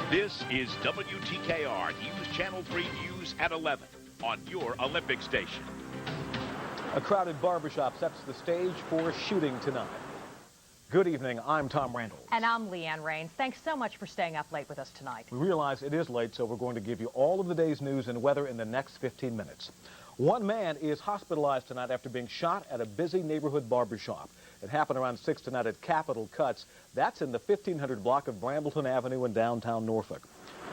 This is WTKR News Channel 3 News at 11 on your Olympic station. A crowded barbershop sets the stage for a shooting tonight. Good evening, I'm Tom Randall. And I'm Leanne Rains. Thanks so much for staying up late with us tonight. We realize it is late, so we're going to give you all of the day's news and weather in the next 15 minutes. One man is hospitalized tonight after being shot at a busy neighborhood barbershop. It happened around 6 tonight at Capitol Cuts. That's in the 1500 block of Brambleton Avenue in downtown Norfolk.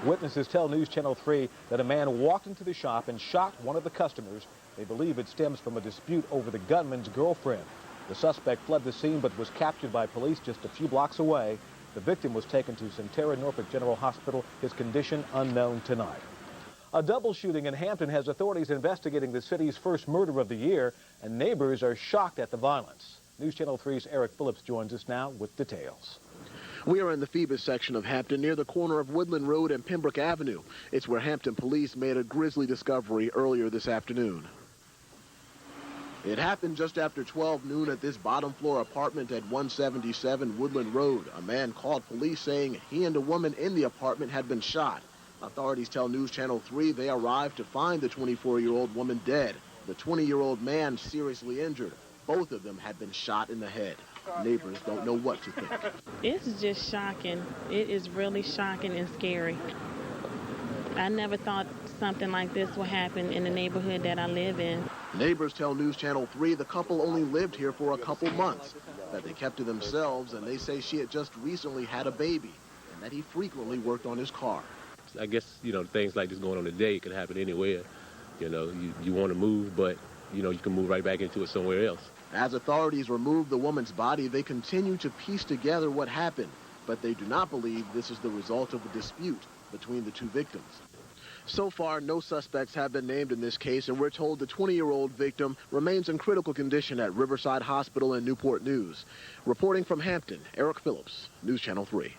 Witnesses tell News Channel 3 that a man walked into the shop and shot one of the customers. They believe it stems from a dispute over the gunman's girlfriend. The suspect fled the scene but was captured by police just a few blocks away. The victim was taken to Centera Norfolk General Hospital, his condition unknown tonight. A double shooting in Hampton has authorities investigating the city's first murder of the year, and neighbors are shocked at the violence. News Channel 3's Eric Phillips joins us now with details. We are in the Phoebus section of Hampton near the corner of Woodland Road and Pembroke Avenue. It's where Hampton police made a grisly discovery earlier this afternoon. It happened just after 12 noon at this bottom floor apartment at 177 Woodland Road. A man called police saying he and a woman in the apartment had been shot. Authorities tell News Channel 3 they arrived to find the 24-year-old woman dead, the 20-year-old man seriously injured. Both of them had been shot in the head. Neighbors don't know what to think. It's just shocking. It is really shocking and scary. I never thought something like this would happen in the neighborhood that I live in. Neighbors tell News Channel 3 the couple only lived here for a couple months, that they kept to themselves, and they say she had just recently had a baby, and that he frequently worked on his car. I guess, things like this going on today could happen anywhere. You want to move, but, you can move right back into it somewhere else. As authorities remove the woman's body, they continue to piece together what happened, but they do not believe this is the result of a dispute between the two victims. So far, no suspects have been named in this case, and we're told the 20-year-old victim remains in critical condition at Riverside Hospital and Newport News. Reporting from Hampton, Eric Phillips, News Channel 3.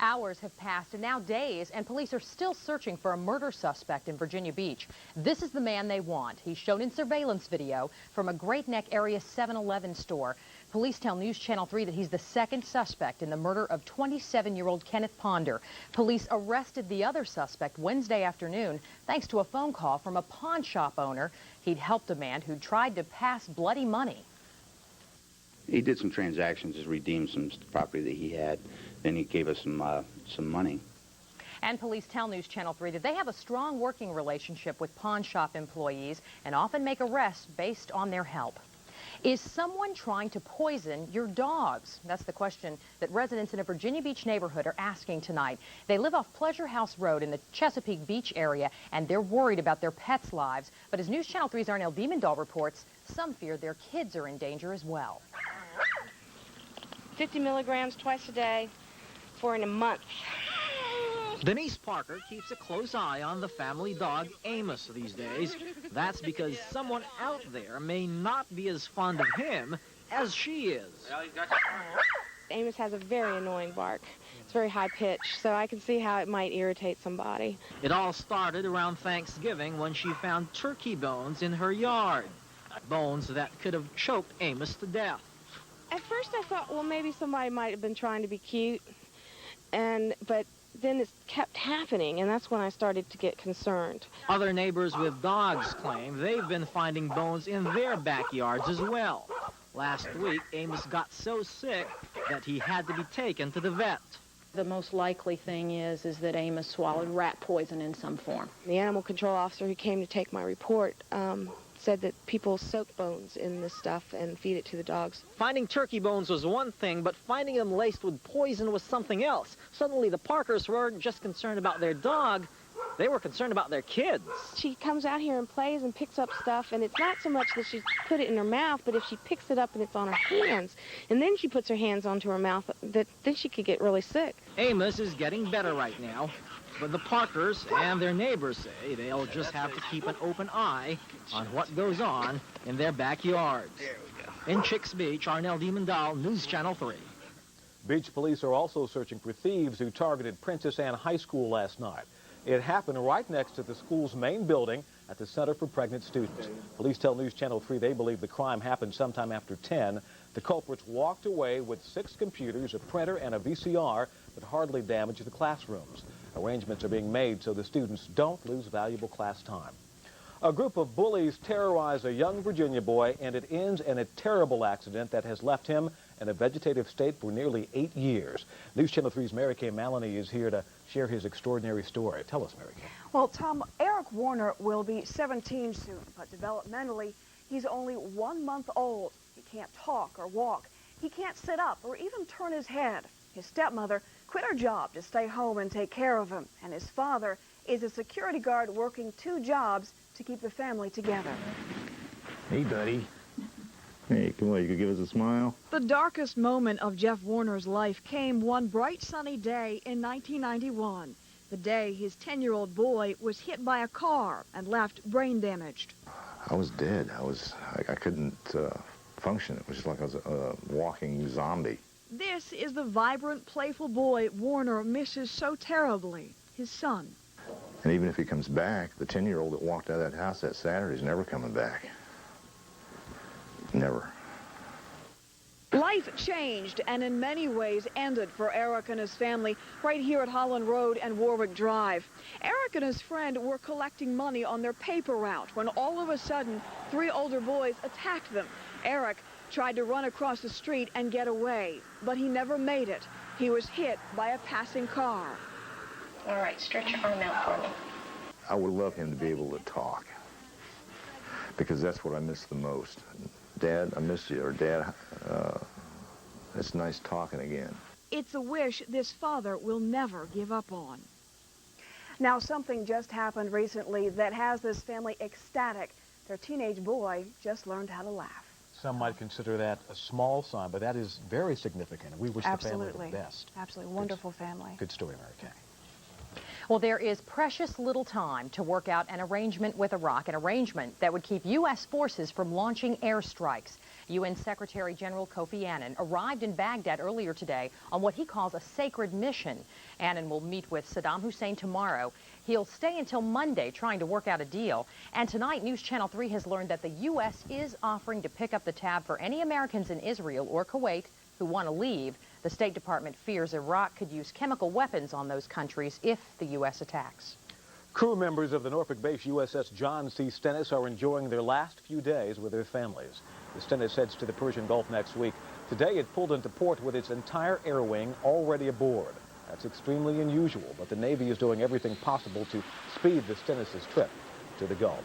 Hours have passed and now days, and police are still searching for a murder suspect in Virginia Beach. This is the man they want. He's shown in surveillance video from a Great Neck area 7-Eleven store. Police tell News Channel 3 that he's the second suspect in the murder of 27-year-old Kenneth Ponder. Police arrested the other suspect Wednesday afternoon thanks to a phone call from a pawn shop owner. He'd helped a man who tried to pass bloody money. He did some transactions, just redeemed some property that he had. Then he gave us some money. And police tell News Channel 3 that they have a strong working relationship with pawn shop employees and often make arrests based on their help. Is someone trying to poison your dogs? That's the question that residents in a Virginia Beach neighborhood are asking tonight. They live off Pleasure House Road in the Chesapeake Beach area, and they're worried about their pets' lives. But as News Channel 3's Arnell Diemendahl reports, some fear their kids are in danger as well. 50 milligrams twice a day for a month. Denise Parker keeps a close eye on the family dog Amos these days. That's because someone out there may not be as fond of him as she is. Amos has a very annoying bark. It's very high pitched, so I can see how it might irritate somebody. It all started around Thanksgiving when she found turkey bones in her yard. Bones that could have choked Amos to death. At first I thought, well, maybe somebody might have been trying to be cute, but then it kept happening, and that's when I started to get concerned. Other neighbors with dogs claim they've been finding bones in their backyards as well. Last week, Amos got so sick that he had to be taken to the vet. The most likely thing is that Amos swallowed rat poison in some form. The animal control officer who came to take my report said that people soak bones in this stuff and feed it to the dogs. Finding turkey bones was one thing, but finding them laced with poison was something else. Suddenly the Parkers weren't just concerned about their dog, they were concerned about their kids. She comes out here and plays and picks up stuff, and it's not so much that she put it in her mouth, but if she picks it up and it's on her hands, and then she puts her hands onto her mouth, then she could get really sick. Amos is getting better right now. But the Parkers and their neighbors say they'll just have to keep an open eye on what goes on in their backyards. In Chicks Beach, Arnell Diemendahl, News Channel 3. Beach police are also searching for thieves who targeted Princess Anne High School last night. It happened right next to the school's main building at the Center for Pregnant Students. Police tell News Channel 3 they believe the crime happened sometime after 10. The culprits walked away with 6 computers, a printer, and a VCR, but hardly damaged the classrooms. Arrangements are being made so the students don't lose valuable class time. A group of bullies terrorize a young Virginia boy, and it ends in a terrible accident that has left him in a vegetative state for nearly 8 years. News Channel 3's Mary Kay Maloney is here to share his extraordinary story. Tell us, Mary Kay. Well, Tom, Eric Warner will be 17 soon, but developmentally, he's only 1 month old. He can't talk or walk. He can't sit up or even turn his head. His stepmother quit her job to stay home and take care of him, and his father is a security guard working 2 jobs to keep the family together. Hey, buddy. Hey, come on, you could give us a smile? The darkest moment of Jeff Warner's life came one bright sunny day in 1991, the day his 10-year-old boy was hit by a car and left brain damaged. I was dead. I couldn't function. It was just like I was a walking zombie. This is the vibrant, playful boy Warner misses so terribly, his son. And even if he comes back, the 10-year-old that walked out of that house that Saturday is never coming back. Never. Life changed and in many ways ended for Eric and his family right here at Holland Road and Warwick Drive. Eric and his friend were collecting money on their paper route when all of a sudden 3 older boys attacked them. Eric tried to run across the street and get away, but he never made it. He was hit by a passing car. All right, stretch your arm out for me. I would love him to be able to talk, because that's what I miss the most. Dad, I miss you, or Dad, it's nice talking again. It's a wish this father will never give up on. Now, something just happened recently that has this family ecstatic. Their teenage boy just learned how to laugh. Some might consider that a small sign, but that is very significant. We wish the family the best. Absolutely. Wonderful family. Good story, Mary Kay. Well, there is precious little time to work out an arrangement with Iraq, an arrangement that would keep U.S. forces from launching airstrikes. UN Secretary General Kofi Annan arrived in Baghdad earlier today on what he calls a sacred mission. Annan will meet with Saddam Hussein tomorrow. He'll stay until Monday trying to work out a deal. And tonight, News Channel 3 has learned that the U.S. is offering to pick up the tab for any Americans in Israel or Kuwait who want to leave. The State Department fears Iraq could use chemical weapons on those countries if the U.S. attacks. Crew members of the Norfolk base USS John C. Stennis are enjoying their last few days with their families. The Stennis heads to the Persian Gulf next week. Today it pulled into port with its entire air wing already aboard. That's extremely unusual, but the Navy is doing everything possible to speed the Stennis' trip to the Gulf.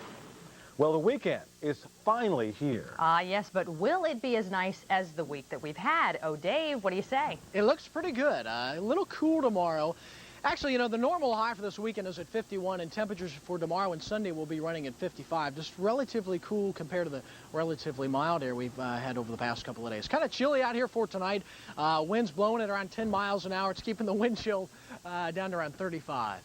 Well, the weekend is finally here. Yes, but will it be as nice as the week that we've had? Oh, Dave, what do you say? It looks pretty good. A little cool tomorrow. Actually, you know, the normal high for this weekend is at 51, and temperatures for tomorrow and Sunday will be running at 55. Just relatively cool compared to the relatively mild air we've had over the past couple of days. Kind of chilly out here for tonight. Winds blowing at around 10 miles an hour. It's keeping the wind chill down to around 35.